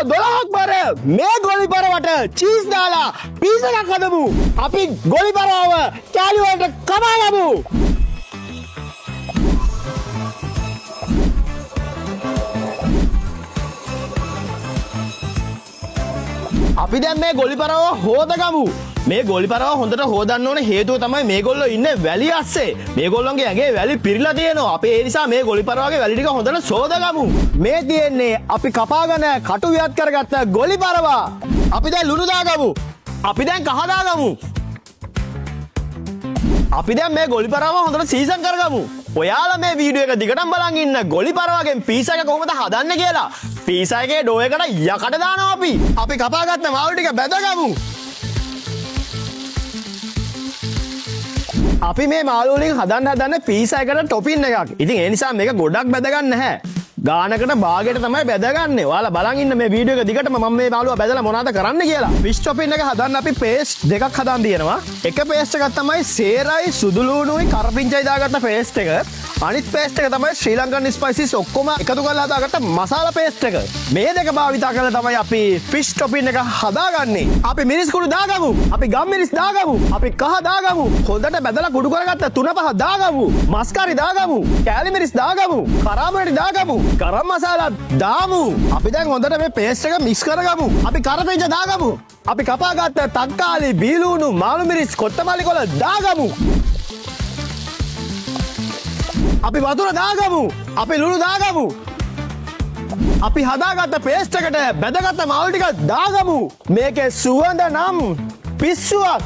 12ක් බර මේ ගොලිපරවට චීස් දාලා පීස් එකක් හදමු. අපි ගොලිපරව කෑලි වලට කපා ගමු. අපි දැන් මේ ගොලිපරව හොදගමු. මේ ගොලිපරව හොඳට හොදන්න ඕනේ හේතුව තමයි මේගොල්ලෝ ඉන්නේ වැලි අස්සේ. මේගොල්ලන්ගේ ඇඟේ වැලි පිරීලා තියෙනවා. අපි ඒ නිසා මේ ගොලිපරවගේ වැලි ටික හොඳට සෝදගමු. මේ තියෙන්නේ අපි කපාගෙන කටු වියත් කරගත්ත ගොලිපරව. අපි දැන් ලුණු දාගමු. අපි දැන් කහ දාගමු. අපි දැන් මේ ගොලිපරව හොඳට සීසන් කරගමු. ඔයාලා මේ වීඩියෝ එක දිගටම බලන් ඉන්න ගොලිපරවගෙන් පීස් එක කොහොමද හදන්නේ කියලා. පීස් එකේ ඩෝ එකට යකඩ දානවා අපි. අපි කපාගත්ත මාළු ටික බැදගමු. අපි මේ මාළු වලින් හදන්න පීස් එකකට ටොපින් එකක්. ඉතින් ඒ නිසා මේක ගොඩක් බැද ගන්න නැහැ. ගානකට භාගයට තමයි බැදගන්නේ. ඔයාලා බලන් ඉන්න මේ වීඩියෝ එක දිගටම මම මේ මාළුව බැදලා මොනවද කරන්න කියලා. ෆිෂ් ටොපින් එක හදන්න අපි පේස්ට් දෙකක් හදන් තියෙනවා. එක පේස්ට් එකක් තමයි සේරයි සුදු ලුණුයි කරපිංචයි දාගත්ත පේස්ට් එක. අනිත් පේස්ට් එක තමයි ශ්‍රී ලංකන් ස්පයිසිස් ඔක්කොම එකතු කරලා හදාගත්ත මසාලා පේස්ට් එක. මේ දෙක භාවිතා කරලා තමයි අපි ෆිෂ් ටොපින් එක හදාගන්නේ. අපි මිරිස් කුඩු දාගමු. අපි ගම් මිරිස් දාගමු. අපි කහ දාගමු. හොඳට බැදලා කුඩු කරගත්ත තුන පහ දාගමු. මස් කරි දාගමු. කෑලි මිරිස් දාගමු. කරාමරි දාගමු. ගරම් මසාලා දාමු. අපි දැන් හොඳට මේ පේස්ට් එක මික්ස් කරගමු. අපි කරපිංච දාගමු. අපි කපාගත්ත තක්කාලි, බීලුණු, මාළු මිරිස්, කොත්තමල්ලි කොළ දාගමු. අපි වතුර දාගමු. අපි ලුණු දාගමු. අපි හදාගත්ත පේස්ට් එකට බැදගත්ත මාළු ටික දාගමු. මේකේ සුවඳ නම් පිස්සුවක්.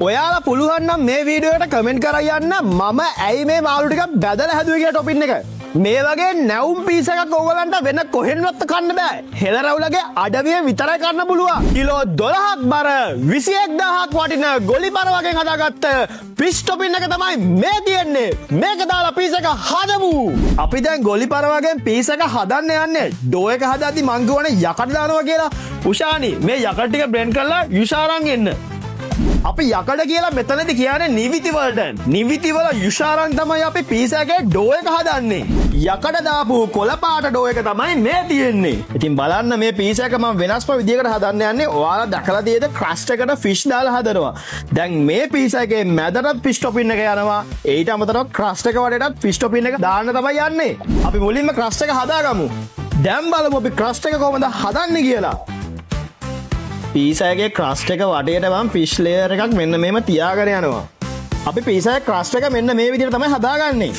ඔයාලා පුළුවන් නම් මේ වීඩියෝ එකට කමෙන්ට් කරලා යන්න මම ඇයි මේ මාළු ටික බැදලා හැදුවේ කියලා ටොපින් එක. මේ වගේ නැවුම් පීස් එකක් ඕගලන්ට වෙන කොහෙන්වත් කන්න බෑ. හෙළරවුලගේ අඩවිය විතරයි කන්න පුළුවන්. කිලෝ 12ක් බර 21000ක් වටින ගොලිපර වගේ හදාගත්ත ෆිෂ් ටොපින් එක තමයි මේ තියෙන්නේ. මේක දාලා පීස් එක හදමු. අපි දැන් ගොලිපර වගේ පීස් එක හදන්න යන්නේ. ඩෝ එක හදාද්දි මං කියවනේ යකඩ දානවා කියලා. උෂානි මේ යකඩ ටික බ්ලෙන්ඩ් කරලා යුෂාරන් එන්න. අපි යකඩ කියලා මෙතනදි කියන්නේ නිවිති වලට. නිවිති වල යුෂාරන් තමයි අපි පීස් එකේ ඩෝ එක හදන්නේ. යකඩ දාපු කොළ පාට ඩෝ එක තමයි මේ තියෙන්නේ. ඉතින් බලන්න මේ පීස් එක මම වෙනස්ම විදියකට හදන්න යන්නේ. ඔයාලා දැකලා තියෙද ක්‍රස්ට් එකට ෆිෂ් දාලා හදනවා. දැන් මේ පීස් එකේ මැදට ෆිෂ් ටොපින් එක යනවා. ඊට අමතරව ක්‍රස්ට් එක වටේටත් ෆිෂ් ටොපින් එක දාන්න තමයි යන්නේ. අපි මුලින්ම ක්‍රස්ට් එක හදාගමු. දැන් බලමු අපි ක්‍රස්ට් එක කොහොමද හදන්නේ කියලා. පීස් එකේ ක්‍රස්ට් එක වටේට මම ෆිෂ් ලේයර් එකක් මෙන්න මෙහෙම තියාගෙන යනවා. අපි පීස් එකේ ක්‍රස්ට් එක මෙන්න මේ විදිහට තමයි හදාගන්නේ.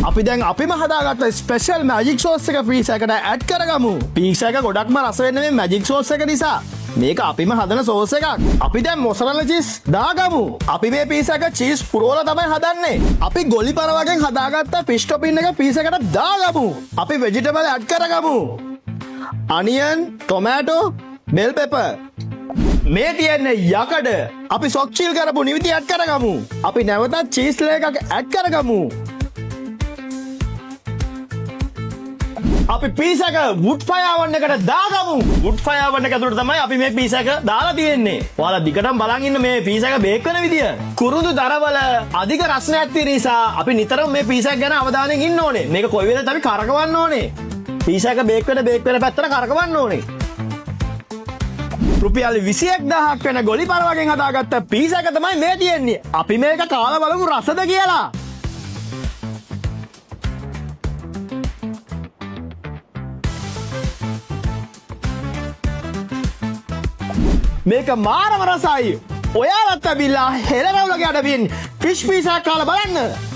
අපි දැන් අපිම හදාගත්ත ස්පෙෂල් මැජික් සෝස් එක පීස් එකට ඇඩ් කරගමු. පීස් එක ගොඩක්ම රස වෙන්නේ මේ මැජික් සෝස් එක නිසා. මේක අපිම හදන සෝස් එකක්. අපි දැන් මොසරෙල්ලා චීස් දාගමු. අපි මේ පීස් එක චීස් පුරවලා තමයි හදන්නේ. අපි ගොලිපර වගේ හදාගත්ත ෆිෂ් ටොපින් එක පීස් එකට දාගමු. අපි වෙජිටබල් ඇඩ් කරගමු. අනියන්, ටොමැටෝ, බෙල් පෙපර්. මේ තියෙන්නේ යකඩ. අපි සොක් චීල් කරපු නිවිති ඇඩ් කරගමු. අපි නැවතත් චීස් ලේ එකක් ඇඩ් කරගමු. අපි පීස් එක වුඩ් ෆයර් oven එකට දාගමු. වුඩ් ෆයර් oven එක ඇතුළට තමයි අපි මේ පීස් එක දාලා තියෙන්නේ. ඔයාලා දිගටම බලන් ඉන්න මේ පීස් එක බේක් කරන විදිය. කුරුඳු දරවල අධික රසණයක් තියෙන නිසා අපි නිතරම මේ පීස් එක ගැන අවධානයෙන් ඉන්න ඕනේ. මේක කොයි වෙලෙත් අපි කරකවන්න ඕනේ. පීස් එක බේක් වෙන පැත්තට කරකවන්න ඕනේ. රුපියල් 21000ක් වෙන ගොලිපර වගේ හදාගත්ත පීස් එක තමයි මේ තියෙන්නේ. අපි මේක කාලා බලමු රසද කියලා. මේක මාරම රසයි. ඔයාලත් ඇවිල්ලා හෙළරවුලගේ අඩවියෙන් ෆිෂ් පීස් එකක් කාලා බලන්න.